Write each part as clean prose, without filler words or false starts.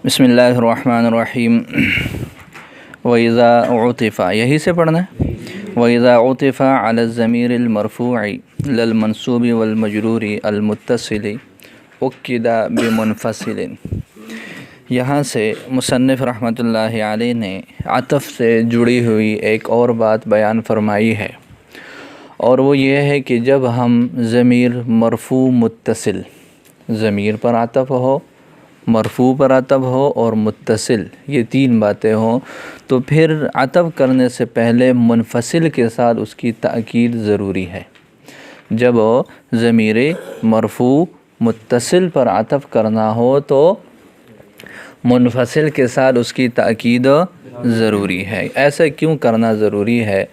بسم اللہ الرحمن الرحیم۔ وَإِذَا عُطِفَ، یہی سے پڑھنا ہے۔ وَإِذَا عُطِفَ عَلَى الضَّمِيرِ الْمَرْفُوعِ لِلْمَنْصُوبِ وَالْمَجْرُورِ الْمُتَّصِلِ أُكِّدَ بِمُنْفَصِلٍ۔ یہاں سے مصنف رحمۃ اللہ علیہ نے عطف سے جڑی ہوئی ایک اور بات بیان فرمائی ہے، اور وہ یہ ہے کہ جب ہم ضمیر مرفوع متصل، ضمیر پر عطف ہو، مرفوع پر عطف ہو اور متصل، یہ تین باتیں ہوں، تو پھر عطف کرنے سے پہلے منفصل کے ساتھ اس کی تأکید ضروری ہے۔ جب ضمیر مرفوع متصل پر عطف کرنا ہو تو منفصل کے ساتھ اس کی تأکید ضروری ہے۔ ایسا کیوں کرنا ضروری ہے؟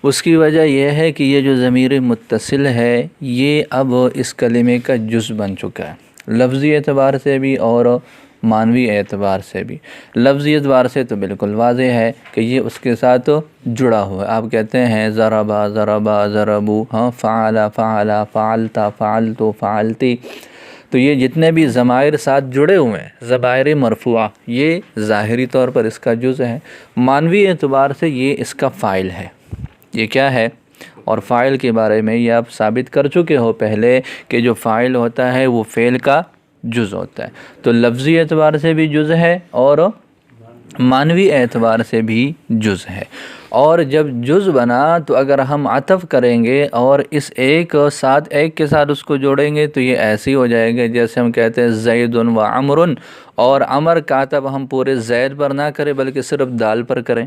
اس کی وجہ یہ ہے کہ یہ جو ضمیر متصل ہے یہ اب اس کلمے کا جز بن چکا ہے، لفظی اعتبار سے بھی اور معنوی اعتبار سے بھی۔ لفظی اعتبار سے تو بالکل واضح ہے کہ یہ اس کے ساتھ جڑا ہوا ہے۔ آپ کہتے ہیں ضربا ضربا ضربو، فعل فعل فعلتا فعلتو فعلتی، تو یہ جتنے بھی ضمائر ساتھ جڑے ہوئے ہیں، ضمائر مرفوعہ، یہ ظاہری طور پر اس کا جز ہے، معنوی اعتبار سے یہ اس کا فاعل ہے۔ یہ کیا ہے؟ اور فاعل کے بارے میں یہ آپ ثابت کر چکے ہو پہلے کہ جو فاعل ہوتا ہے وہ فعل کا جز ہوتا ہے، تو لفظی اعتبار سے بھی جز ہے اور معنوی اعتبار سے بھی جز ہے۔ اور جب جز بنا تو اگر ہم عطف کریں گے اور اس ایک کے ساتھ اس کو جوڑیں گے تو یہ ایسی ہو جائے گا جیسے ہم کہتے ہیں زید و عمر، اور عمر کا عطف ہم پورے زید پر نہ کریں بلکہ صرف دال پر کریں،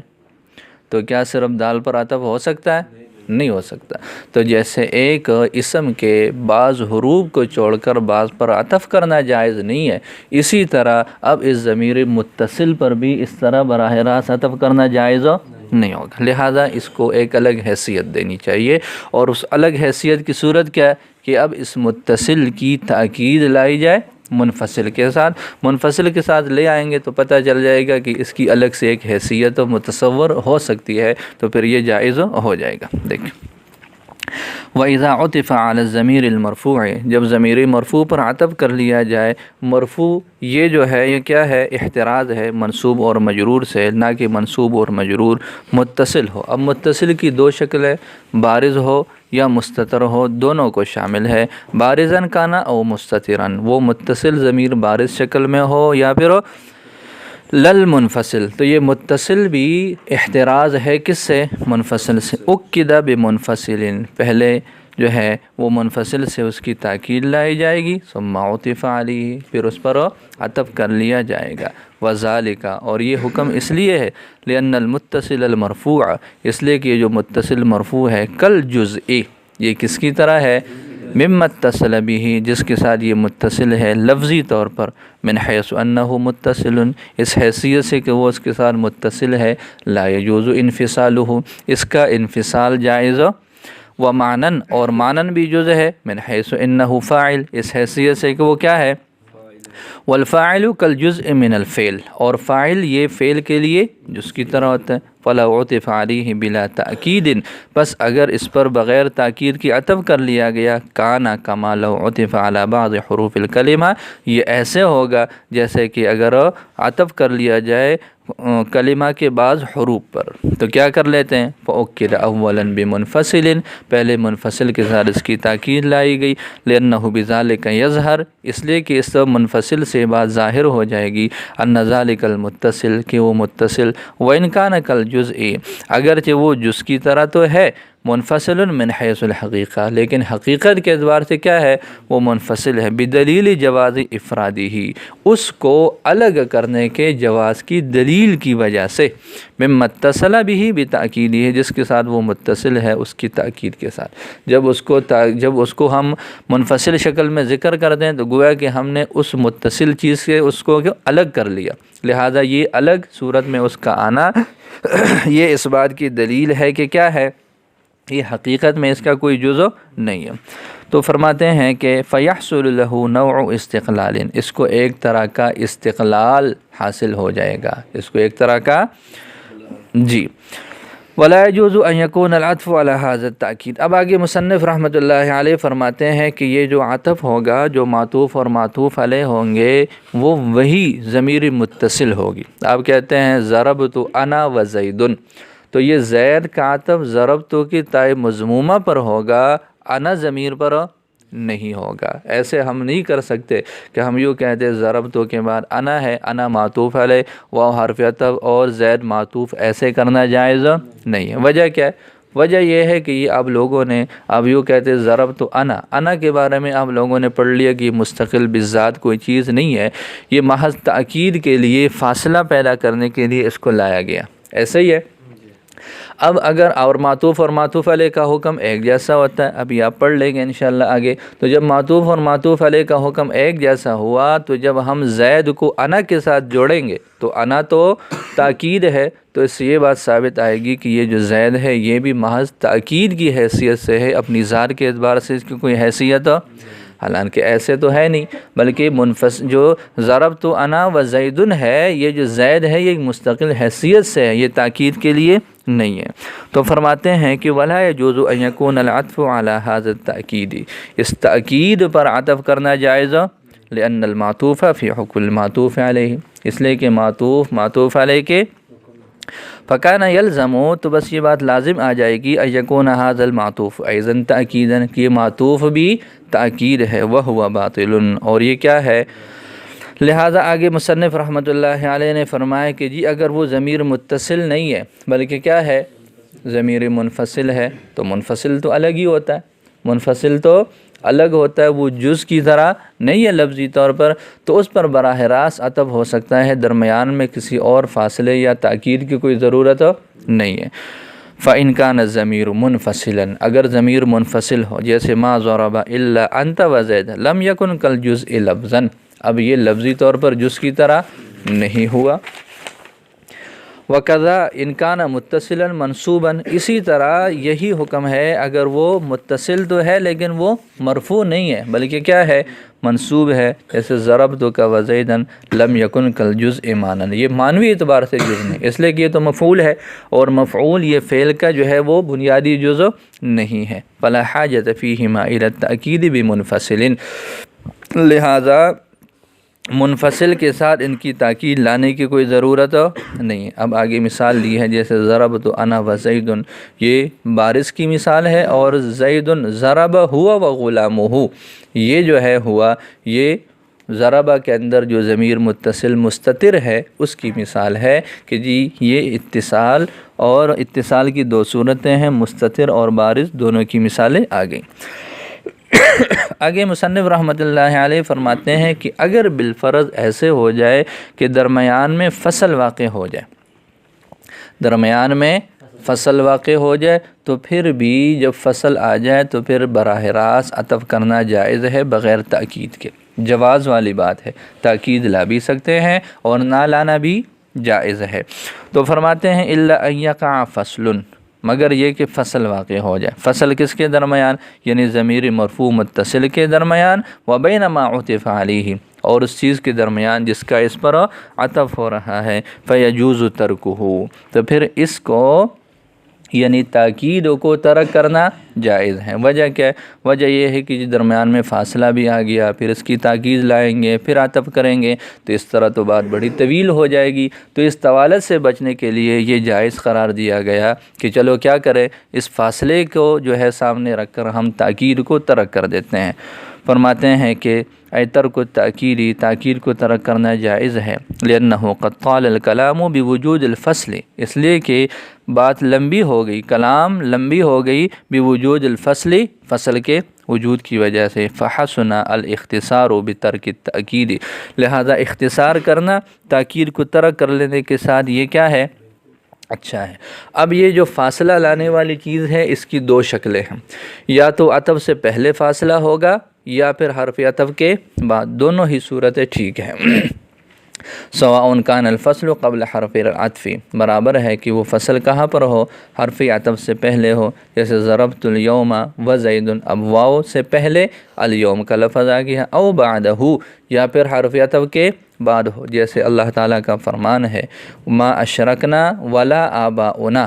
تو کیا صرف دال پر عطف ہو سکتا ہے؟ نہیں ہو سکتا۔ تو جیسے ایک اسم کے بعض حروف کو چھوڑ کر بعض پر عطف کرنا جائز نہیں ہے، اسی طرح اب اس ضمیر متصل پر بھی اس طرح براہ راست عطف کرنا جائز نہیں ہوگا، لہذا اس کو ایک الگ حیثیت دینی چاہیے۔ اور اس الگ حیثیت کی صورت کیا ہے کہ اب اس متصل کی تأکید لائی جائے منفصل کے ساتھ۔ منفصل کے ساتھ لے آئیں گے تو پتہ چل جائے گا کہ اس کی الگ سے ایک حیثیت متصور ہو سکتی ہے، تو پھر یہ جائز ہو جائے گا۔ دیکھیں، وَإِذَا عُطِفَ عَلَى الضَّمِيرِ الْمَرْفُوعِ، جب ضمیر مرفوع پر عطف کر لیا جائے، مرفوع یہ جو ہے یہ کیا ہے؟ احتراز ہے منصوب اور مجرور سے، نہ کہ منصوب اور مجرور متصل ہو۔ اب متصل کی دو شکلیں، بارز ہو یا مستتر ہو، دونوں کو شامل ہے۔ بارزاً کانا او مستتراً، وہ متصل ضمیر بارز شکل میں ہو یا پھر للمنفصل، تو یہ متصل بھی احتراز ہے کس سے؟ منفصل سے۔ اُکِّدَ بِمُنْفَصِلٍ، پہلے جو ہے وہ منفصل سے اس کی تاکید لائی جائے گی، ثم عُطِفَ عَلَيْهِ، پھر اس پر عطف کر لیا جائے گا۔ وَذَلِكَ، اور یہ حکم اس لیے ہے لِأَنَّ الْمُتَّصِلَ الْمَرْفُوعَ، اس لیے کہ یہ جو متصل مرفوع ہے کالجزء، یہ کس کی طرح ہے؟ مما اتصل به، جس کے ساتھ یہ متصل ہے لفظی طور پر، من حیث انہ متصل، اس حیثیت سے کہ وہ اس کے ساتھ متصل ہے، لا یجوز انفصالہ، اس کا انفصال جائز، ومعنن، اور معنن بھی جز ہے، من حیث انہ فاعل، اس حیثیت سے کہ وہ کیا ہے؟ والفاعل کالجزء من الفعل، اور فاعل یہ فعل کے لیے جس کی طرح ہوتا ہے۔ فلا عُطِفَ علیہ بلا تأکید، بس اگر اس پر بغیر تاکید کی عطف کر لیا گیا، کانا کما لو عُطِفَ علی بعض حروف الکلمہ، یہ ایسے ہوگا جیسے کہ اگر عطف کر لیا جائے کلمہ کے بعض حروف پر، تو کیا کر لیتے ہیں؟ فَأُكِّدَ أَوَّلًا بِمُنْفَصِلٍ، پہلے منفصل کے ساتھ اس کی تاکید لائی گئی، لِأَنَّهُ بِذَلِكَ يَظْهَرُ، اس لیے کہ اس منفصل سے بات ظاہر ہو جائے گی، أَنَّ ذَلِكَ الْمُتَّصِل، کہ وہ متصل، وَإِنْ كَانَ كَالْجُزْءِ، اگرچہ وہ جز کی طرح تو ہے، منفصل من حیث الحقیقہ، لیکن حقیقت کے اعتبار سے کیا ہے؟ وہ منفصل ہے، بدلیل جواز افرادی، اس کو الگ کرنے کے جواز کی دلیل کی وجہ سے، مما اتصل به بتأکیدہ، جس کے ساتھ وہ متصل ہے اس کی تأکید کے ساتھ۔ جب اس کو ہم منفصل شکل میں ذکر کر دیں تو گویا کہ ہم نے اس متصل چیز سے اس کو الگ کر لیا، لہذا یہ الگ صورت میں اس کا آنا یہ اس بات کی دلیل ہے کہ کیا ہے؟ یہ حقیقت میں اس کا کوئی جزو نہیں ہے۔ تو فرماتے ہیں کہ فَيَحْصُلُ لَهُ نَوْعُ اسْتِقْلَالٍ، اس کو ایک طرح کا استقلال حاصل ہو جائے گا، اس کو ایک طرح کا، جی، ولا يجوز ان يكون العطف على هذا التأکید۔ اب آگے مصنف رحمۃ اللہ علیہ فرماتے ہیں کہ یہ جو عطف ہوگا، جو معطوف اور معطوف علیہ ہوں گے، وہ وہی ضمیر متصل ہوگی۔ آپ کہتے ہیں ضربت انا و زید، تو یہ زید کا عطف ضربت کی تائے مضمومہ پر ہوگا، انا ضمیر پر نہیں ہوگا۔ ایسے ہم نہیں کر سکتے کہ ہم یوں کہتے ضربتو کے بعد انا ہے، انا معطوف علیہ و حرف عطف اور زید معطوف، ایسے کرنا جائز نہیں ہے۔ وجہ کیا ہے؟ وجہ یہ ہے کہ یہ آپ لوگوں نے اب یوں کہتے ضربتو انا، انا کے بارے میں آپ لوگوں نے پڑھ لیا کہ یہ مستقل بالذات کوئی چیز نہیں ہے، یہ محض تأکید کے لیے، فاصلہ پیدا کرنے کے لیے اس کو لایا گیا، ایسے ہی ہے۔ اب اگر اور معطوف علیہ کا حکم ایک جیسا ہوتا ہے، ابھی آپ پڑھ لیں گے انشاءاللہ آگے، تو جب معطوف اور معطوف علیہ کا حکم ایک جیسا ہوا تو جب ہم زید کو انا کے ساتھ جوڑیں گے تو انا تو تاکید ہے، تو اس سے یہ بات ثابت آئے گی کہ یہ جو زید ہے یہ بھی محض تاکید کی حیثیت سے ہے، اپنی ذات کے اعتبار سے اس کی کوئی حیثیت حالانکہ ایسے تو ہے نہیں، بلکہ منفصل جو ضربت انا و زیدن ہے، یہ جو زید ہے یہ مستقل حیثیت سے ہے، یہ تاکید کے لیے نہیں ہے۔ تو فرماتے ہیں کہ ولا يجوز ان يكون العطف على هذا التأکید، اس تأکید پر عطف کرنا جائز، لأن المعطوف فی حکم المعطوف علیہ، اس لیے کہ معطوف علیہ کے فکان یلزم، تو بس یہ بات لازم آ جائے گی ان یکون ھذا المعطوف ایضا تأکیدا، کہ یہ معطوف بھی تأکید ہے، وہو باطل، اور یہ کیا ہے؟ لہٰذا آگے مصنف رحمۃ اللہ علیہ نے فرمایا کہ جی اگر وہ ضمیر متصل نہیں ہے بلکہ کیا ہے؟ ضمیر منفصل ہے، تو منفصل تو الگ ہی ہوتا ہے، منفصل تو الگ ہوتا ہے، وہ جز کی طرح نہیں ہے لفظی طور پر، تو اس پر براہ راست عطف ہو سکتا ہے، درمیان میں کسی اور فاصلے یا تاکید کی کوئی ضرورت نہیں ہے۔ فَإِنْ كَانَ الضَّمِيرُ مُنْفَصِلًا، اگر ضمیر منفصل ہو، جیسے ما ضرب الا انت وزید لم یکن کالجزء لفظا، اب یہ لفظی طور پر جز کی طرح نہیں ہوا۔ وَكَذَا إِنْ كَانَ مُتَّصِلًا مَنْصُوبًا، اسی طرح یہی حکم ہے اگر وہ متصل تو ہے لیکن وہ مرفوع نہیں ہے بلکہ کیا ہے؟ منصوب ہے، جیسے ضربتک وزیدا لم یکن کالجزء معنی، یہ معنوی اعتبار سے جز نہیں، اس لیے کہ یہ تو مفعول ہے، اور مفعول یہ فعل کا جو ہے وہ بنیادی جز نہیں ہے۔ فلا حاجۃ فیہما الی التأکید بمنفصل، لہذا منفصل کے ساتھ ان کی تاکید لانے کی کوئی ضرورت نہیں ہے۔ اب آگے مثال دی ہے، جیسے ضربت انا و زید، یہ بارش کی مثال ہے، اور زید ضرب ہوا و غلامہ، یہ جو ہے ہوا، یہ ضربہ کے اندر جو ضمیر متصل مستتر ہے اس کی مثال ہے کہ جی یہ اتصال، اور اتصال کی دو صورتیں ہیں، مستتر اور بارش، دونوں کی مثالیں آ گئیں۔ آگے مصنف رحمۃ اللہ علیہ فرماتے ہیں کہ اگر بالفرض ایسے ہو جائے کہ درمیان میں فصل واقع ہو جائے، درمیان میں فصل واقع ہو جائے، تو پھر بھی جب فصل آ جائے تو پھر براہ راست عطف کرنا جائز ہے بغیر تاکید کے، جواز والی بات ہے، تاکید لا بھی سکتے ہیں اور نہ لانا بھی جائز ہے۔ تو فرماتے ہیں الا ان یقع فصل، مگر یہ کہ فصل واقع ہو جائے، فصل کس کے درمیان؟ یعنی ضمیر مرفوع متصل کے درمیان، وبین ما عطف علیہ، اور اس چیز کے درمیان جس کا اس پر عطف ہو رہا ہے، فیجوز ترکہ، تو پھر اس کو یعنی تاکید کو ترک کرنا جائز ہے۔ وجہ کیا ہے؟ وجہ یہ ہے کہ درمیان میں فاصلہ بھی آ گیا، پھر اس کی تاکید لائیں گے، پھر عطف کریں گے، تو اس طرح تو بات بڑی طویل ہو جائے گی، تو اس طوالت سے بچنے کے لیے یہ جائز قرار دیا گیا کہ چلو کیا کریں، اس فاصلے کو جو ہے سامنے رکھ کر ہم تاکید کو ترک کر دیتے ہیں۔ فرماتے ہیں کہ ترک التأکیدی، تاکید کو ترک کرنا جائز ہے، لأنہ قد طال الکلام بوجود الفصل، اس لیے کہ بات لمبی ہو گئی، کلام لمبی ہو گئی، بوجود الفصل، فصل کے وجود کی وجہ سے، فحسن الاختصار بترک التأکید، لہذا اختصار کرنا، تاکید کو ترک کر لینے کے ساتھ یہ کیا ہے؟ اچھا ہے۔ اب یہ جو فاصلہ لانے والی چیز ہے اس کی دو شکلیں ہیں، یا تو عطف سے پہلے فاصلہ ہوگا یا پھر حرف عطف کے بعد، دونوں ہی صورتیں ٹھیک ہیں۔ سواء کان الفصل قبل حرف العطف، برابر ہے کہ وہ فصل کہاں پر ہو، حرف عطف سے پہلے ہو، جیسے ضربت اليوم وزید، اب واو سے پہلے الیوم کا لفظ آ گیا، او بعدہ، یا پھر حرف عطف کے بعد ہو، جیسے اللہ تعالیٰ کا فرمان ہے ما اشرکنا ولا آباؤنا،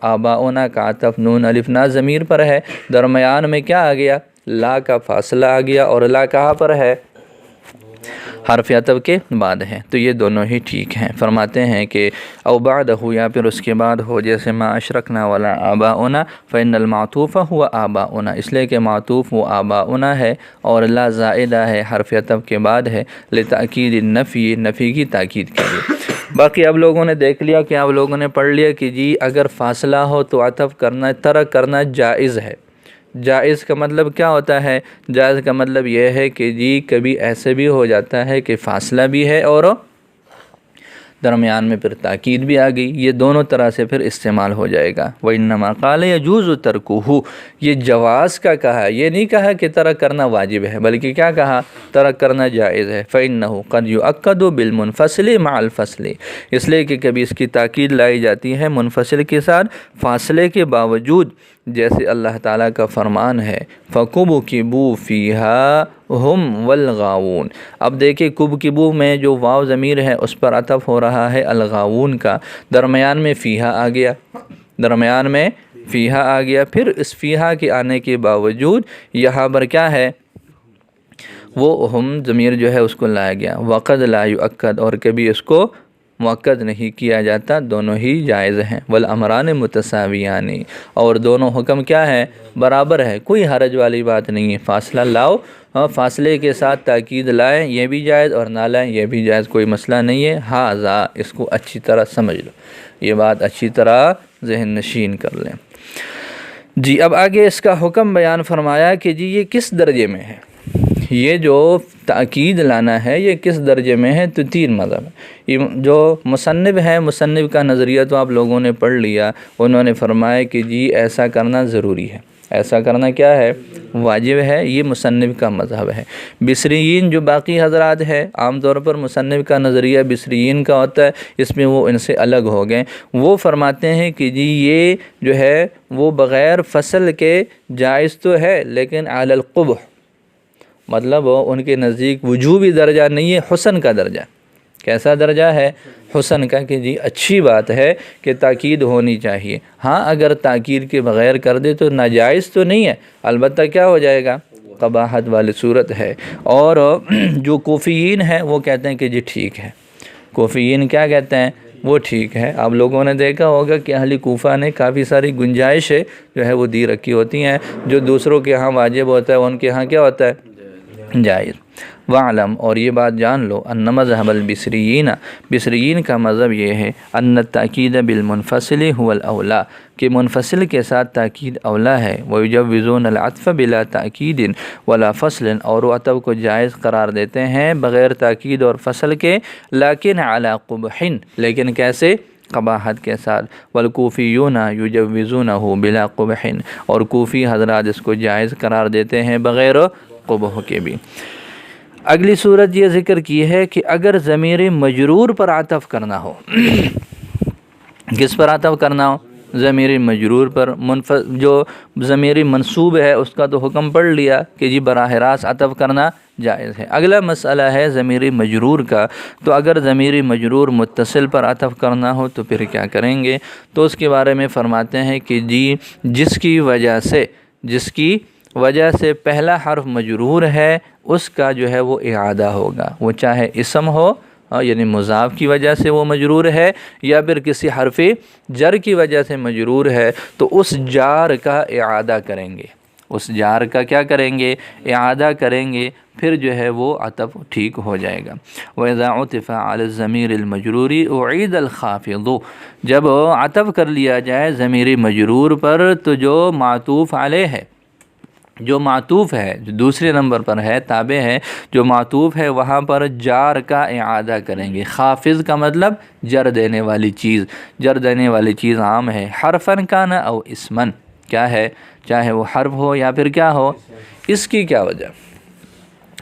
آباؤنا کا عطف نون الف نا ضمیر پر ہے، درمیان میں کیا آ گیا؟ لا کا فاصلہ آ گیا، اور لا کہاں پر ہے؟ حرف عطف کے بعد ہے، تو یہ دونوں ہی ٹھیک ہیں۔ فرماتے ہیں کہ او بعدہ، یا پھر اس کے بعد ہو، جیسے ما اشرکنا ولا آباؤنا فإن المعطوف هو آباؤنا، اس لیے کہ معطوف وہ آباؤنا ہے، اور لا زائدہ ہے، حرف عطف کے بعد ہے، لتأکید النفی، نفی کی تاکید کے لیے۔ باقی اب لوگوں نے دیکھ لیا کہ آپ لوگوں نے پڑھ لیا کہ جی اگر فاصلہ ہو تو عطف کرنا، ترک کرنا جائز ہے۔ جائز کا مطلب کیا ہوتا ہے؟ جائز کا مطلب یہ ہے کہ جی کبھی ایسے بھی ہو جاتا ہے کہ فاصلہ بھی ہے اور درمیان میں پھر تاکید بھی آ گئی، یہ دونوں طرح سے پھر استعمال ہو جائے گا۔ وَإِنَّمَا قَالَ يَجُوزُ تَرْكُهُ، یہ جواز کا کہا، یہ نہیں کہا کہ ترک کرنا واجب ہے، بلکہ کیا کہا؟ ترک کرنا جائز ہے۔ فَإِنَّهُ قَدْ يُؤَكَّدُ بِالْمُنْفَصِلِ مَعَ الْفَصْلِ، اس لیے کہ کبھی اس کی تاکید لائی جاتی ہے منفصل کے ساتھ فاصلے کے باوجود، جیسے اللہ تعالیٰ کا فرمان ہے فَكُبْكِبُوا فِيهَا ہم والغاوون۔ اب دیکھیں کبکبو میں جو واو ضمیر ہے اس پر عطف ہو رہا ہے الغاوون کا، درمیان میں فیہا آ گیا، درمیان میں فیہا آ گیا، پھر اس فیہا کے آنے کے باوجود یہاں پر کیا ہے؟ وہ ہم ضمیر جو ہے اس کو لایا گیا۔ وقد لا یؤکد، اور کبھی اس کو مؤکد نہیں کیا جاتا، دونوں ہی جائز ہیں۔ والامران متساویان، اور دونوں حکم کیا ہے؟ برابر ہے، کوئی حرج والی بات نہیں ہے۔ فاصلہ لاؤ، فاصلے کے ساتھ تاکید لائیں، یہ بھی جائز، اور نہ لائیں یہ بھی جائز، کوئی مسئلہ نہیں ہے۔ ہاذا، اس کو اچھی طرح سمجھ لو، یہ بات اچھی طرح ذہن نشین کر لیں۔ جی اب آگے اس کا حکم بیان فرمایا کہ جی یہ کس درجے میں ہے، یہ جو تاکید لانا ہے یہ کس درجے میں ہے؟ تو تین مذہب ہے۔ یہ جو مصنف ہے، مصنف کا نظریہ تو آپ لوگوں نے پڑھ لیا، انہوں نے فرمایا کہ جی ایسا کرنا ضروری ہے، ایسا کرنا کیا ہے؟ واجب ہے، یہ مصنف کا مذہب ہے۔ بصریین جو باقی حضرات ہیں، عام طور پر مصنف کا نظریہ بصریین کا ہوتا ہے، اس میں وہ ان سے الگ ہو گئے، وہ فرماتے ہیں کہ جی یہ جو ہے وہ بغیر فصل کے جائز تو ہے، لیکن علی القبح، مطلب ان کے نزدیک وجوبی درجہ نہیں ہے، حسن کا درجہ۔ کیسا درجہ ہے؟ حسن کا، کہ جی اچھی بات ہے کہ تاکید ہونی چاہیے۔ ہاں اگر تاکید کے بغیر کر دے تو ناجائز تو نہیں ہے، البتہ کیا ہو جائے گا؟ قباحت والی صورت ہے۔ اور جو کوفیین ہیں وہ کہتے ہیں کہ جی ٹھیک ہے، کوفیین کیا کہتے ہیں؟ وہ ٹھیک ہے۔ آپ لوگوں نے دیکھا ہوگا کہ اہل کوفہ نے کافی ساری گنجائشیں جو ہے وہ دی رکھی ہوتی ہیں، جو دوسروں کے ہاں واجب ہوتا ہے ان کے ہاں کیا ہوتا ہے؟ جائز۔ وعلم، اور یہ بات جان لو، ان مذہب البصریین، بصریین کا مذہب یہ ہے، ان التاکید بالمنفصل هو الاولا، کہ منفصل کے ساتھ تاکید اولا ہے۔ ویجوزون العطف بلا تاکید ولا فصل، اور وہ عطف کو جائز قرار دیتے ہیں بغیر تاکید اور فصل کے، لیکن علی قبح، لیکن کیسے؟ قباحت کے ساتھ۔ والکوفیون یجوزونہ بلا قبح، اور کوفی حضرات اس کو جائز قرار دیتے ہیں بغیر قبح کے بھی۔ اگلی صورت یہ ذکر کی ہے کہ اگر ضمیر مجرور پر عطف کرنا ہو، کس پر عطف کرنا ہو؟ ضمیر مجرور پر۔ جو ضمیر منصوب ہے اس کا تو حکم پڑھ لیا کہ جی براہ راست عطف کرنا جائز ہے۔ اگلا مسئلہ ہے ضمیر مجرور کا، تو اگر ضمیر مجرور متصل پر عطف کرنا ہو تو پھر کیا کریں گے؟ تو اس کے بارے میں فرماتے ہیں کہ جی جس کی وجہ سے پہلا حرف مجرور ہے اس کا جو ہے وہ اعادہ ہوگا، وہ چاہے اسم ہو، یعنی مضاف کی وجہ سے وہ مجرور ہے، یا پھر کسی حرف جر کی وجہ سے مجرور ہے، تو اس جار کا اعادہ کریں گے، اس جار کا کیا کریں گے؟ اعادہ کریں گے، پھر جو ہے وہ عطف ٹھیک ہو جائے گا۔ وَإِذَا عُطِفَ عَلَى الضَّمِيرِ الْمَجْرُورِ أُعِيدَ الْخَافِضُ، جب عطف کر لیا جائے ضمیر مجرور پر تو جو معطوف علیہ ہے، جو معطوف ہے، جو دوسرے نمبر پر ہے، تابع ہے، جو معطوف ہے وہاں پر جار کا اعادہ کریں گے۔ خافض کا مطلب جر دینے والی چیز، جر دینے والی چیز عام ہے، حرفن کان او اسمن، کیا ہے؟ چاہے وہ حرف ہو یا پھر کیا ہو، اس کی کیا وجہ؟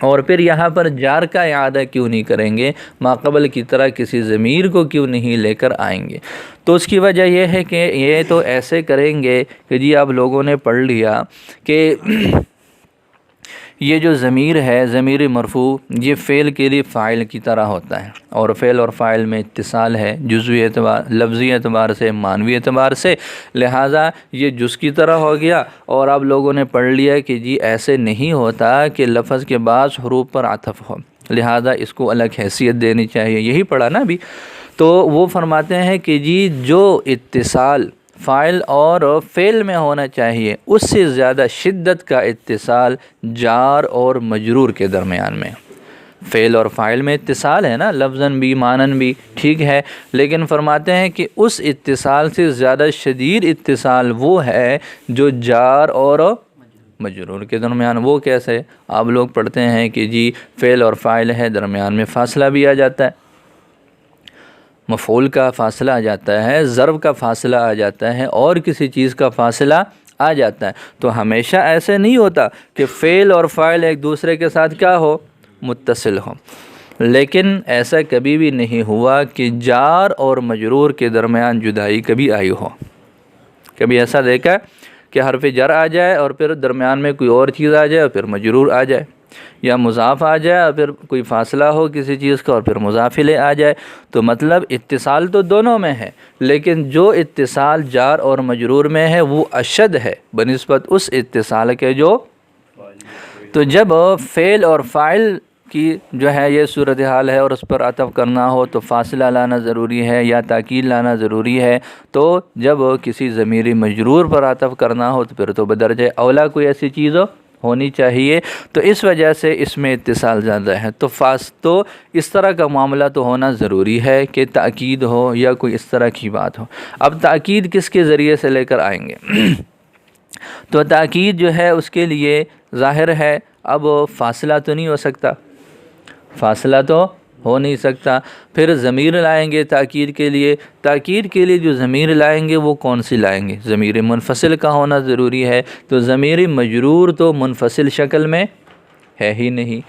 اور پھر یہاں پر جار کا اعادہ کیوں نہیں کریں گے؟ ماقبل کی طرح کسی ضمیر کو کیوں نہیں لے کر آئیں گے؟ تو اس کی وجہ یہ ہے کہ یہ تو ایسے کریں گے کہ جی آپ لوگوں نے پڑھ لیا کہ یہ جو ضمیر ہے ضمیر مرفوع یہ فعل کے لیے فاعل کی طرح ہوتا ہے، اور فعل اور فاعل میں اتصال ہے جزوی اعتبار لفظی اعتبار سے معنوی اعتبار سے، لہٰذا یہ جز کی طرح ہو گیا۔ اور آپ لوگوں نے پڑھ لیا کہ جی ایسے نہیں ہوتا کہ لفظ کے بعض حروف پر عطف ہو، لہٰذا اس کو الگ حیثیت دینی چاہیے، یہی پڑھا نا ابھی۔ تو وہ فرماتے ہیں کہ جی جو اتصال فاعل اور فعل میں ہونا چاہیے اس سے زیادہ شدت کا اتصال جار اور مجرور کے درمیان میں۔ فعل اور فاعل میں اتصال ہے نا، لفظاً بھی معناً بھی، ٹھیک ہے، لیکن فرماتے ہیں کہ اس اتصال سے زیادہ شدید اتصال وہ ہے جو جار اور مجرور کے درمیان۔ وہ کیسے؟ آپ لوگ پڑھتے ہیں کہ جی فعل اور فاعل ہے، درمیان میں فاصلہ بھی آ جاتا ہے، مفعول کا فاصلہ آ جاتا ہے، ضرب کا فاصلہ آ جاتا ہے، اور کسی چیز کا فاصلہ آ جاتا ہے۔ تو ہمیشہ ایسے نہیں ہوتا کہ فعل اور فاعل ایک دوسرے کے ساتھ کیا ہو، متصل ہو، لیکن ایسا کبھی بھی نہیں ہوا کہ جار اور مجرور کے درمیان جدائی کبھی آئی ہو۔ کبھی ایسا دیکھا کہ حرف جر آ جائے اور پھر درمیان میں کوئی اور چیز آ جائے اور پھر مجرور آ جائے، یا مضاف آ جائے اور پھر کوئی فاصلہ ہو کسی چیز کا اور پھر مضاف الیہ آ جائے؟ تو مطلب اتصال تو دونوں میں ہے، لیکن جو اتصال جار اور مجرور میں ہے وہ اشد ہے بنسبت اس اتصال کے جو۔ تو جب فعل اور فاعل کی جو ہے یہ صورتحال ہے اور اس پر عطف کرنا ہو تو فاصلہ لانا ضروری ہے یا تاکید لانا ضروری ہے، تو جب کسی ضمیری مجرور پر عطف کرنا ہو تو پھر تو بدرجہ اولا کوئی ایسی چیز ہونی چاہیے، تو اس وجہ سے اس میں اتصال زیادہ ہے۔ تو اس طرح کا معاملہ تو ہونا ضروری ہے کہ تاکید ہو یا کوئی اس طرح کی بات ہو۔ اب تاکید کس کے ذریعے سے لے کر آئیں گے؟ تو تاکید جو ہے اس کے لیے ظاہر ہے اب فاصلہ تو نہیں ہو سکتا، فاصلہ تو ہو نہیں سکتا، پھر ضمیر لائیں گے تاکید کے لیے۔ تاکید کے لیے جو ضمیر لائیں گے وہ کون سی لائیں گے؟ ضمیر منفصل کا ہونا ضروری ہے، تو ضمیر مجرور تو منفصل شکل میں ہے ہی نہیں۔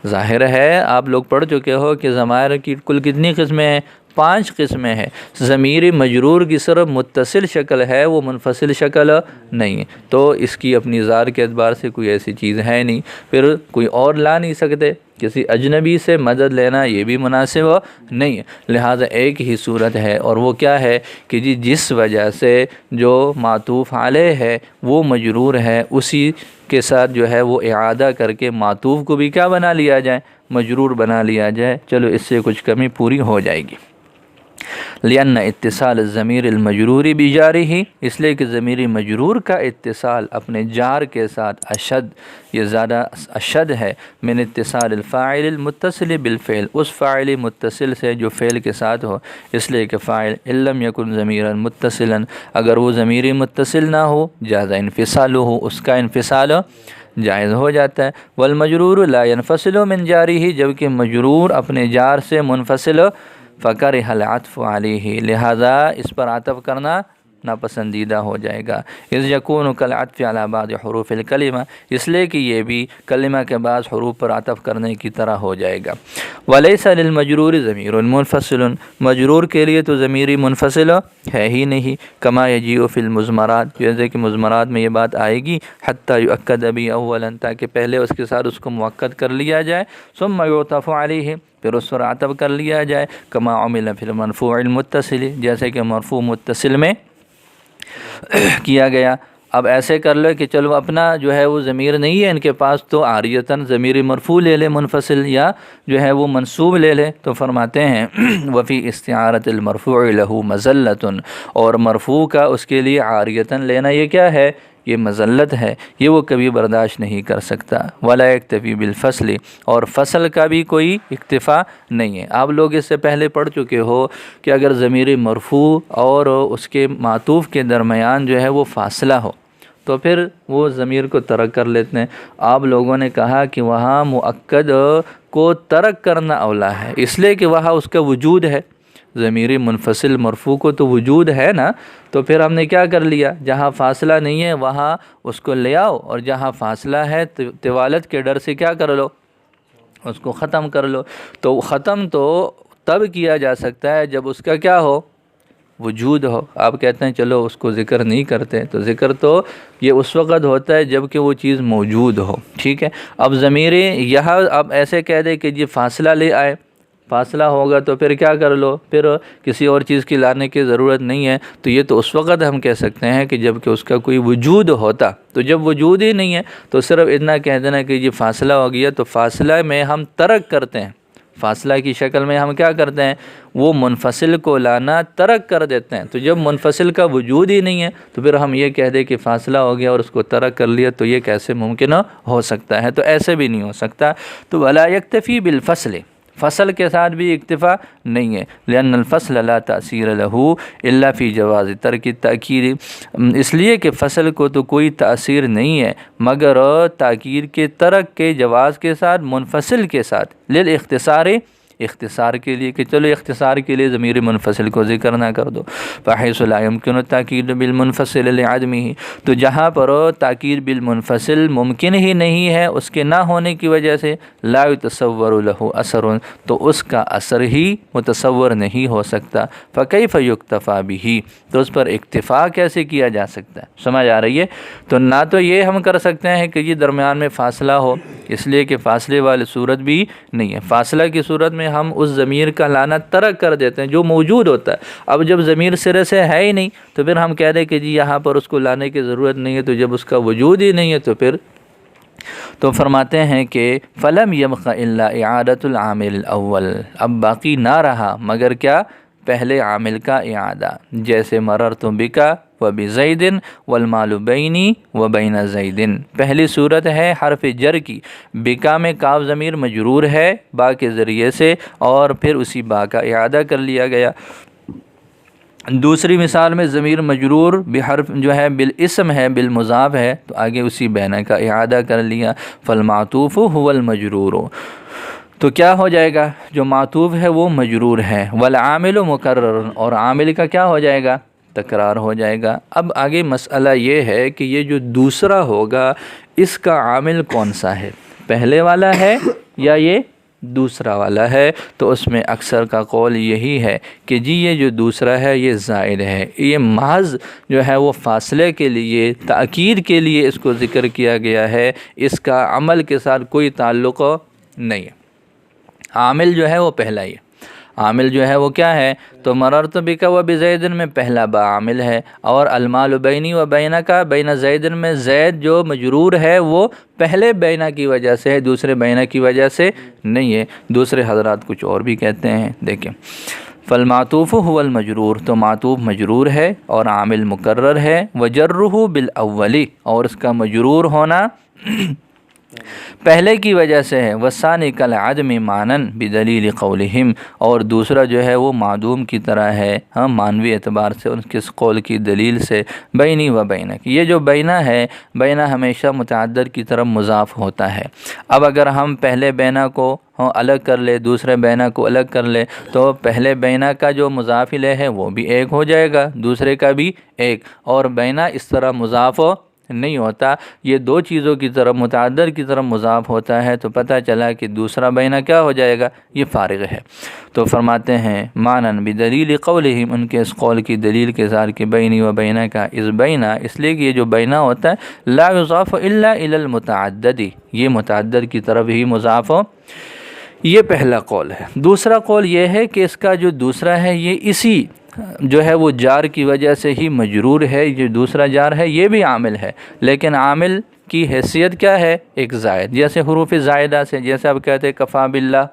ظاہر ہے آپ لوگ پڑھ چکے ہو کہ ضمائر کی کل کتنی قسمیں ہیں؟ 5 قسمیں ہیں۔ ضمیر مجرور کی صرف متصل شکل ہے، وہ منفصل شکل نہیں ہے، تو اس کی اپنی ذات کے اعتبار سے کوئی ایسی چیز ہے نہیں، پھر کوئی اور لا نہیں سکتے، کسی اجنبی سے مدد لینا یہ بھی مناسب نہیں ہے، لہٰذا ایک ہی صورت ہے، اور وہ کیا ہے کہ جی جس وجہ سے جو معطوف علیہ ہے وہ مجرور ہے اسی کے ساتھ جو ہے وہ اعادہ کر کے معطوف کو بھی کیا بنا لیا جائے، مجرور بنا لیا جائے، چلو اس سے کچھ کمی پوری ہو جائے گی۔ لأن اتصال الضمیر المجرور بجارہ، اس لیے کہ ضمیر مجرور کا اتصال اپنے جار کے ساتھ اشد، یہ زیادہ اشد ہے، من اتصال الفاعل المتصل بالفعل، اس فاعل متصل سے جو فعل کے ساتھ ہو، اس لیے کہ فاعل ان لم یکن ضمیرا متصلا، اگر وہ ضمیر متصل نہ ہو جاز انفصالہ، اس کا انفصال جائز ہو جاتا ہے۔ والمجرور لا ينفصل من جارہ، جبکہ مجرور اپنے جار سے منفصل فَكَرِهَ الْعَطْفُ عَلَيْهِ، لہذا اس پر عطف کرنا ناپسندیدہ ہو جائے گا۔ اِذْ يَكُونُ كَالْعَطْفِ عَلَى بَعْضِ حُرُوفِ الْكَلِمَةِ، اس لیے کہ یہ بھی کلمہ کے بعض حروف پر عطف کرنے کی طرح ہو جائے گا۔ وَلَيْسَ لِلْمَجْرُورِ ضَمِيرٌ مُنْفَصِلٌ، مجرور کے لیے تو ضمیر منفصل ہے ہی نہیں، كَمَا يَجِيءُ فِي الْمُضْمَرَاتِ، جیسے کہ مضمرات میں یہ بات آئے گی، حَتَّى يُؤَكَّدَ بِهِ أَوَّلًا، تاکہ پہلے اس کے ساتھ اس کو مؤکد کر لیا جائے، ثُمَّ يُعْطَفُ عَلَيْهِ، پھر اس پر عطف کر لیا جائے، کما عمل فی المرفوع المتصل، جیسے کہ مرفوع متصل میں کیا گیا۔ اب ایسے کر لو کہ چلو اپنا جو ہے وہ ضمیر نہیں ہے ان کے پاس، تو عاریتاً ضمیر مرفوع لے لے منفصل، یا جو ہے وہ منصوب لے لے، تو فرماتے ہیں وفی استعارۃ المرفوع لہ مذلۃ، اور مرفوع کا اس کے لیے عاریتاً لینا یہ کیا ہے، یہ مذلت ہے، یہ وہ کبھی برداشت نہیں کر سکتا۔ ولا یکتفی بالفصل، اور فصل کا بھی کوئی اکتفا نہیں ہے۔ آپ لوگ اس سے پہلے پڑھ چکے ہو کہ اگر ضمیر مرفوع اور اس کے معطوف کے درمیان جو ہے وہ فاصلہ ہو تو پھر وہ ضمیر کو ترک کر لیتے ہیں۔ آپ لوگوں نے کہا کہ وہاں مؤکد کو ترک کرنا اولا ہے، اس لیے کہ وہاں اس کا وجود ہے، ضمیر منفصل مرفوع کو تو وجود ہے نا، تو پھر ہم نے کیا کر لیا، جہاں فاصلہ نہیں ہے وہاں اس کو لے آؤ، اور جہاں فاصلہ ہے طوالت کے ڈر سے کیا کر لو، اس کو ختم کر لو۔ تو ختم تو تب کیا جا سکتا ہے جب اس کا کیا ہو، وجود ہو. آپ کہتے ہیں چلو اس کو ذکر نہیں کرتے، تو ذکر تو یہ اس وقت ہوتا ہے جب کہ وہ چیز موجود ہو. ٹھیک ہے. اب ضمیر یہاں آپ ایسے کہہ دیں کہ یہ فاصلہ لے آئے، فاصلہ ہوگا تو پھر کیا کر لو، پھر کسی اور چیز کی لانے کی ضرورت نہیں ہے. تو یہ تو اس وقت ہم کہہ سکتے ہیں کہ جب کہ اس کا کوئی وجود ہوتا. تو جب وجود ہی نہیں ہے تو صرف اتنا کہہ دینا کہ یہ فاصلہ ہو گیا، تو فاصلہ میں ہم ترک کرتے ہیں. فاصلہ کی شکل میں ہم کیا کرتے ہیں، وہ منفصل کو لانا ترک کر دیتے ہیں. تو جب منفصل کا وجود ہی نہیں ہے تو پھر ہم یہ کہہ دیں کہ فاصلہ ہو گیا اور اس کو ترک کر لیا، تو یہ کیسے ممکن ہو سکتا ہے؟ تو ایسے بھی نہیں ہو سکتا. تو ولا یکتفی بالفصل، فصل کے ساتھ بھی اکتفا نہیں ہے. لأن الفصل لا تأثیر له الا فی جواز ترک التأکید، اس لیے کہ فصل کو تو کوئی تأثیر نہیں ہے مگر تاکید کے ترک کے جواز کے ساتھ، منفصل کے ساتھ. للاختصار، اختصار کے لیے کہ چلو اختصار کے لیے ضمیر منفصل کو ذکر نہ کر دو. فحیث لا یمکن التاکید بالمنفصل لعدمہ، تو جہاں پر تاکید بالمنفصل ممکن ہی نہیں ہے اس کے نہ ہونے کی وجہ سے، لا یتصور له اثر، تو اس کا اثر ہی متصور نہیں ہو سکتا. فکیف یکتفی بہ، تو اس پر اکتفا کیسے کیا جا سکتا ہے؟ سمجھ آ رہی ہے؟ تو نہ تو یہ ہم کر سکتے ہیں کہ یہ درمیان میں فاصلہ ہو، اس لیے کہ فاصلے والی صورت بھی نہیں ہے. فاصلہ کی صورت میں ہم اس ضمیر کا لانا ترک کر دیتے ہیں جو موجود ہوتا ہے. اب جب ضمیر سرے سے ہے ہی نہیں تو پھر ہم کہہ دیں کہ جی یہاں پر اس کو لانے کی ضرورت نہیں ہے. تو جب اس کا وجود ہی نہیں ہے تو پھر تو فرماتے ہیں کہ فلم یبق الا اعادۃ العامل الاول، اب باقی نہ رہا مگر کیا، پہلے عامل کا اعادہ. جیسے مررت بک و بزید والمال بینی و بین زید، پہلی صورت ہے حرف جر کی. بکا میں کاف ضمیر مجرور ہے با کے ذریعے سے، اور پھر اسی با کا اعادہ کر لیا گیا. دوسری مثال میں ضمیر مجرور بحرف جو ہے بالاسم ہے، بالمضاف ہے، تو آگے اسی بینہ کا اعادہ کر لیا. فالمعطوف هو المجرور، تو کیا ہو جائے گا، جو معطوف ہے وہ مجرور ہے. والعامل مکرر، اور عامل کا کیا ہو جائے گا، تکرار ہو جائے گا. اب آگے مسئلہ یہ ہے کہ یہ جو دوسرا ہوگا اس کا عامل کون سا ہے، پہلے والا ہے یا یہ دوسرا والا ہے؟ تو اس میں اکثر کا قول یہی ہے کہ جی یہ جو دوسرا ہے یہ زائد ہے، یہ محض جو ہے وہ فاصلے کے لیے، تأکید کے لیے اس کو ذکر کیا گیا ہے، اس کا عمل کے ساتھ کوئی تعلق نہیں ہے. عامل جو ہے وہ پہلا ہی ہے. عامل جو ہے وہ کیا ہے، تو مررت بک و بزید میں پہلا با عامل ہے، اور المال بینی و بینک، بین زید میں زید جو مجرور ہے وہ پہلے بینہ کی وجہ سے ہے، دوسرے بینہ کی وجہ سے نہیں ہے. دوسرے حضرات کچھ اور بھی کہتے ہیں، دیکھیں. فالمعطوف هو المجرور، تو معطوف مجرور ہے اور عامل مکرر ہے. وجرہ بالاول، اور اس کا مجرور ہونا پہلے کی وجہ سے ہے. وثانی کالعدم معنن بدلیل قولہم، اور دوسرا جو ہے وہ معدوم کی طرح ہے، ہم معنوی اعتبار سے ان کے قول کی دلیل سے. بینی و بینک، یہ جو بینہ ہے، بینہ ہمیشہ متعدد کی طرف مضاف ہوتا ہے. اب اگر ہم پہلے بینہ کو الگ کر لے، دوسرے بینہ کو الگ کر لے، تو پہلے بینہ کا جو مضاف الیہ ہے وہ بھی ایک ہو جائے گا، دوسرے کا بھی ایک. اور بینہ اس طرح مضاف نہیں ہوتا، یہ دو چیزوں کی طرف، متعدد کی طرف مضاف ہوتا ہے. تو پتہ چلا کہ دوسرا بینہ کیا ہو جائے گا، یہ فارغ ہے. تو فرماتے ہیں معنن بدلیل قولہم، ان کے اس قول کی دلیل کے ساتھ کہ بینی و بینہ کا، اس بینہ اس لیے کہ یہ جو بینہ ہوتا ہے لا یضاف الا الی المتعدد، یہ متعدد کی طرف ہی مضاف ہو. یہ پہلا قول ہے. دوسرا قول یہ ہے کہ اس کا جو دوسرا ہے یہ اسی جو ہے وہ جار کی وجہ سے ہی مجرور ہے. جو دوسرا جار ہے یہ بھی عامل ہے، لیکن عامل کی حیثیت کیا ہے، ایک زائد. جیسے حروف زائدہ سے، جیسے اب کہتے ہیں کفا باللہ،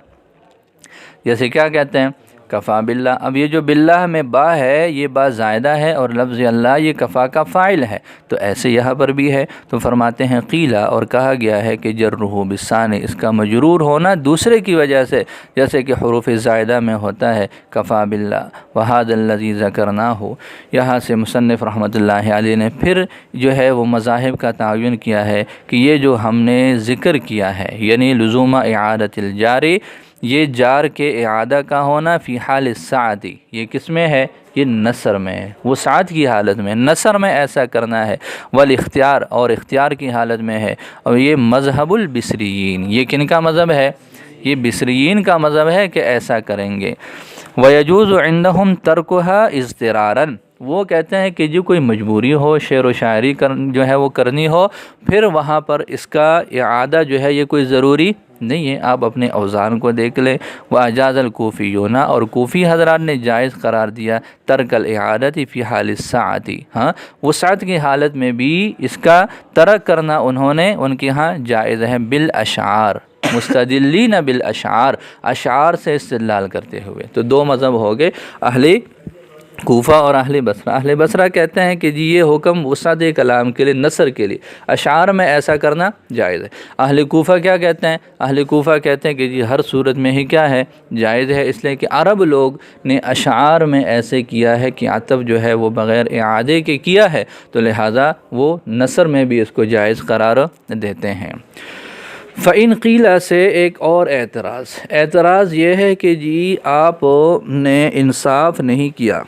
جیسے کیا کہتے ہیں، کفا باللہ. اب یہ جو باللہ میں با ہے یہ با زائدہ ہے، اور لفظ اللہ یہ کفا کا فاعل ہے. تو ایسے یہاں پر بھی ہے. تو فرماتے ہیں قیلہ، اور کہا گیا ہے کہ جرہ بالثانی، اس کا مجرور ہونا دوسرے کی وجہ سے، جیسے کہ حروف زائدہ میں ہوتا ہے کفا باللہ. وہذا الذی ذکرناہ، یہاں سے مصنف رحمۃ اللہ علیہ نے پھر جو ہے وہ مذاہب کا تعین کیا ہے کہ یہ جو ہم نے ذکر کیا ہے، یعنی لزوم اعادۃ الجاری، یہ جار کے اعادہ کا ہونا فی حال السعۃ، یہ کس میں ہے، یہ نثر میں ہے، وہ سعت کی حالت میں، نثر میں ایسا کرنا ہے. والاختیار، اور اختیار کی حالت میں ہے. اور یہ مذہب البصریین، یہ کن کا مذہب ہے، یہ بصریین کا مذہب ہے کہ ایسا کریں گے. وَيَجُوزُ عِنْدَهُمْ تَرْكُهَا اضطرارًا، وہ کہتے ہیں کہ جو کوئی مجبوری ہو شعر و شاعری جو ہے وہ کرنی ہو، پھر وہاں پر اس کا اعادہ جو ہے یہ کوئی ضروری نہیں ہے۔ آپ اپنے اوزان کو دیکھ لیں، وَأَجَازَ الْكُوفِيُّونَ، اور کوفی حضرات نے جائز قرار دیا ترک الاعادۃ فی حال السعۃ، ہاں وسعت کی حالت میں بھی اس کا ترک کرنا انہوں نے ان کے ہاں جائز ہے، بالاشعار، مستدلین بالاشعار، اشعار سے استدلال کرتے ہوئے۔ تو دو مذہب ہو گئے، اہل کوفہ اور اہل بصرہ۔ اہل بصرہ کہتے ہیں کہ جی یہ حکم وسعت کلام کے لیے، نثر کے لیے، اشعار میں ایسا کرنا جائز ہے۔ اہل کوفہ کیا کہتے ہیں؟ اہل کوفہ کہتے ہیں کہ جی ہر صورت میں ہی کیا ہے، جائز ہے، اس لیے کہ عرب لوگ نے اشعار میں ایسے کیا ہے کہ عطف جو ہے وہ بغیر اعادے کے کیا ہے، تو لہٰذا وہ نثر میں بھی اس کو جائز قرار دیتے ہیں۔ فَإِنْ قِيلَ سے ایک اور اعتراض یہ ہے کہ جی آپ نے انصاف نہیں کیا،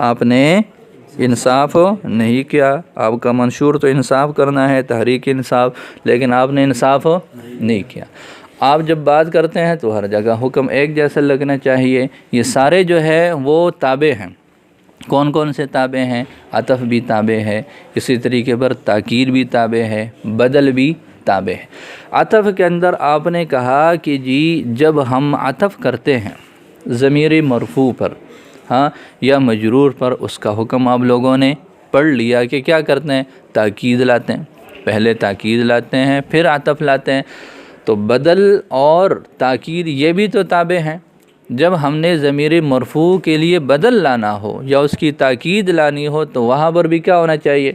آپ نے انصاف نہیں کیا، آپ کا منشور تو انصاف کرنا ہے، تحریک انصاف، لیکن آپ نے انصاف نہیں کیا۔ آپ جب بات کرتے ہیں تو ہر جگہ حکم ایک جیسا لگنا چاہیے۔ یہ سارے جو ہے وہ تابع ہیں، کون کون سے تابع ہیں؟ عطف بھی تابع ہے، اسی طریقے پر تاکید بھی تابع ہے، بدل بھی تابع ہے۔ عطف کے اندر آپ نے کہا کہ جی جب ہم عطف کرتے ہیں ضمیر مرفوع پر، ہاں یا مجرور پر، اس کا حکم آپ لوگوں نے پڑھ لیا کہ کیا کرتے ہیں، تاکید لاتے ہیں، پہلے تاکید لاتے ہیں پھر عطف لاتے ہیں۔ تو بدل اور تاکید یہ بھی تو تابع ہیں۔ جب ہم نے ضمیر مرفوع کے لیے بدل لانا ہو یا اس کی تاکید لانی ہو تو وہاں پر بھی کیا ہونا چاہیے،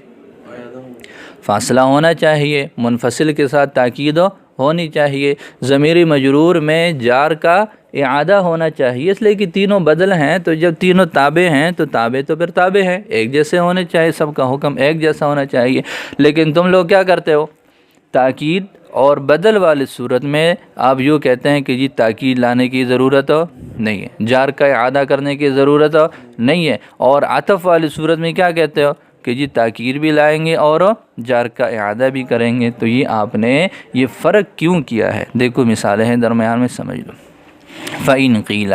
فاصلہ ہونا چاہیے، منفصل کے ساتھ تاکید ہونی چاہیے۔ ضمیر مجرور میں جار کا اعادہ ہونا چاہیے، اس لیے کہ تینوں بدل ہیں، تو جب تینوں تابع ہیں تو تابع تو پھر تابع ہیں، ایک جیسے ہونے چاہیے، سب کا حکم ایک جیسا ہونا چاہیے۔ لیکن تم لوگ کیا کرتے ہو، تاکید اور بدل والی صورت میں آپ یوں کہتے ہیں کہ جی تاکید لانے کی ضرورت نہیں ہے، جار کا اعادہ کرنے کی ضرورت نہیں ہے، اور عطف والی صورت میں کیا کہتے ہو کہ جی تاکید بھی لائیں گے اور جار کا اعادہ بھی کریں گے۔ تو یہ آپ نے یہ فرق کیوں کیا ہے؟ دیکھو مثالیں ہیں درمیان میں، سمجھ لو۔ فَإِنْ قِيلَ،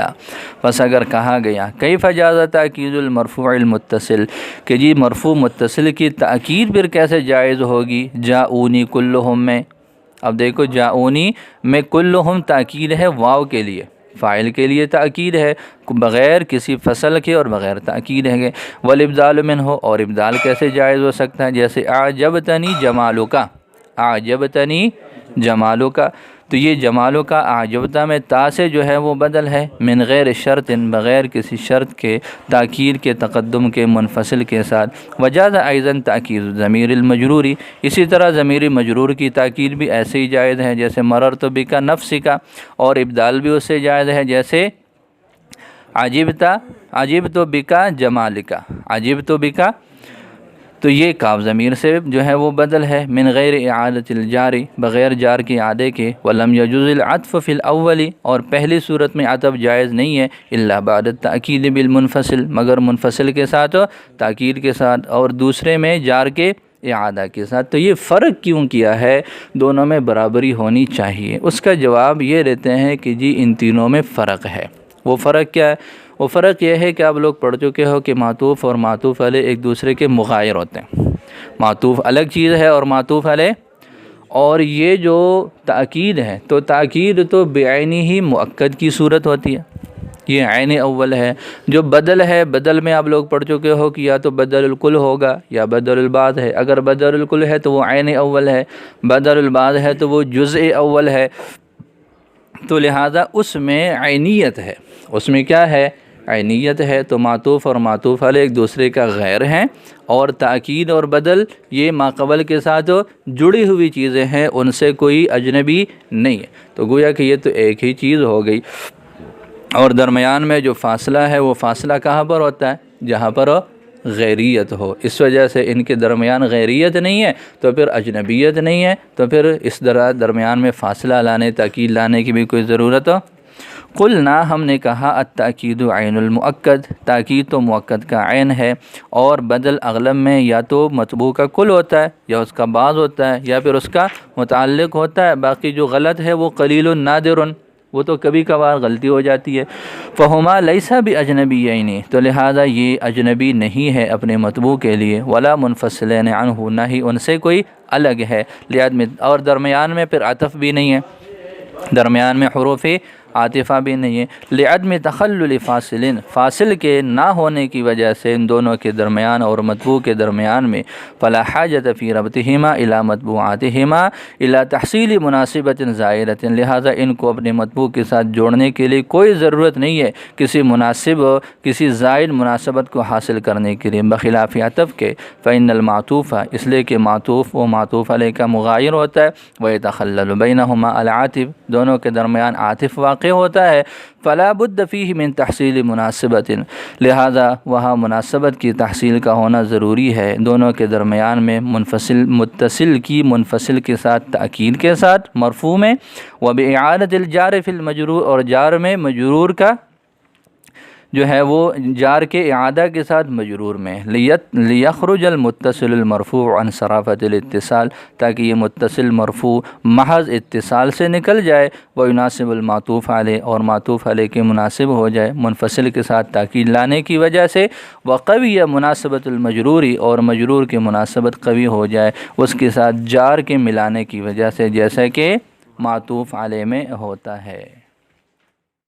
پس اگر کہا گیا، کیف جاز تاکید المرفوع المتصل، کہ جی مرفوع متصل کی تاکید پھر کیسے جائز ہوگی؟ جاؤنی کلہم میں، اب دیکھو جاؤنی میں کلہم تاکید ہے واو کے لیے، فاعل کے لیے تاکید ہے بغیر کسی فصل کے اور بغیر تاکید ہے۔ والابدال منہ، اور ابدال کیسے جائز ہو سکتا ہے؟ جیسے اعجبتنی جمالک، اعجبتنی جمالک، تو یہ جمالک اعجبتا میں تا سے جو ہے وہ بدل ہے، من غیر شرط، بغیر کسی شرط کے، تاکید کے تقدم کے، منفصل کے ساتھ۔ وجاز ایضا تاکید ضمیر المجروری، اسی طرح ضمیر مجرور کی تاکید بھی ایسے ہی جائز ہے، جیسے مررت بک نفسک، اور ابدال بھی اس سے جائز ہے، جیسے عجبت بک جمالک، عجبت بک، تو یہ کاف ضمیر سے جو ہے وہ بدل ہے، من غیر اعادۃ الجاری، بغیر جار کے اعادے کے۔ ولم یجوز العطف فی الاول، اور پہلی صورت میں عطف جائز نہیں ہے، الا بعد التاکید بالمنفصل، مگر منفصل کے ساتھ، تاکید کے ساتھ، اور دوسرے میں جار کے اعادہ کے ساتھ۔ تو یہ فرق کیوں کیا ہے؟ دونوں میں برابری ہونی چاہیے۔ اس کا جواب یہ دیتے ہیں کہ جی ان تینوں میں فرق ہے۔ وہ فرق کیا ہے؟ وہ فرق یہ ہے کہ آپ لوگ پڑھ چکے ہو کہ معطوف اور معطوف علیہ ایک دوسرے کے مغایر ہوتے ہیں۔ معطوف الگ چیز ہے اور معطوف علیہ، اور یہ جو تاکید ہے تو تاکید تو بعینی ہی مؤکد کی صورت ہوتی ہے، یہ عین اول ہے۔ جو بدل ہے، بدل میں آپ لوگ پڑھ چکے ہو کہ یا تو بدل الکل ہوگا یا بدل البعض ہے۔ اگر بدل الکل ہے تو وہ عین اول ہے، بدل البعض ہے تو وہ جزء اول ہے، تو لہٰذا اس میں عینیت ہے، اس میں کیا ہے؟ عینیت ہے۔ تو معطوف اور معطوف علیہ ایک دوسرے کا غیر ہیں، اور تاکید اور بدل یہ ماقبل کے ساتھ جڑی ہوئی چیزیں ہیں، ان سے کوئی اجنبی نہیں ہے۔ تو گویا کہ یہ تو ایک ہی چیز ہو گئی، اور درمیان میں جو فاصلہ ہے وہ فاصلہ کہاں پر ہوتا ہے؟ جہاں پر غیریت ہو۔ اس وجہ سے ان کے درمیان غیریت نہیں ہے تو پھر اجنبیت نہیں ہے، تو پھر اس درمیان میں فاصلہ لانے، تاکید لانے کی بھی کوئی ضرورت ہو۔ قلنا، ہم نے کہا، التاکید عین المؤکد، تاکید تو مؤکد کا عین ہے، اور بدل اغلب میں یا تو مطبوع کا کل ہوتا ہے یا اس کا بعض ہوتا ہے یا پھر اس کا متعلق ہوتا ہے، باقی جو غلط ہے وہ قلیل نادر، وہ تو کبھی کبھار غلطی ہو جاتی ہے۔ فہما لیسا باجنبیین، تو لہذا یہ اجنبی نہیں ہے اپنے مطبوع کے لیے، ولا منفصلین عنہ، نہ ہی ان سے کوئی الگ ہے، اور درمیان میں پھر عطف بھی نہیں ہے، درمیان میں حروف عاطفہ بھی نہیں ہے، لعدم تخلل فاصل کے نہ ہونے کی وجہ سے ان دونوں کے درمیان اور مطبوع کے درمیان میں، فلا حاجت فی ربطہما الی مطبوعاتہما الی تحصیل مناسبت زائرۃ، لہذا ان کو اپنے مطبوع کے ساتھ جوڑنے کے لیے کوئی ضرورت نہیں ہے کسی مناسب، کسی زائد مناسبت کو حاصل کرنے کے لیے، بخلاف عطف کے، فإن المعطوف، اس لیے کہ معطوف وہ معطوف علیہ کا مغایر ہوتا ہے، ويتخلل بینہما العاطف، دونوں کے درمیان عاطف واقع ہوتا ہے، فلا بد فیہ من تحصیل مناسبت، لہذا وہاں مناسبت کی تحصیل کا ہونا ضروری ہے، دونوں کے درمیان میں متصل کی منفصل کے ساتھ تأکید کے ساتھ مرفوع میں، وبإعادة الجار فی المجرور، اور جار میں مجرور کا جو ہے وہ جار کے اعادہ کے ساتھ مجرور میں، لیخرج المتصل المرفوع عن صرافۃ الاتصال، تاکہ یہ متصل مرفوع محض اتصال سے نکل جائے، ویناسب المعطوف علیہ، اور معطوف علیہ کے مناسب ہو جائے منفصل کے ساتھ تاکید لانے کی وجہ سے، وقوی مناسبت المجروری، اور مجرور کی مناسبت قوی ہو جائے اس کے ساتھ جار کے ملانے کی وجہ سے، جیسا کہ معطوف علیہ میں ہوتا ہے۔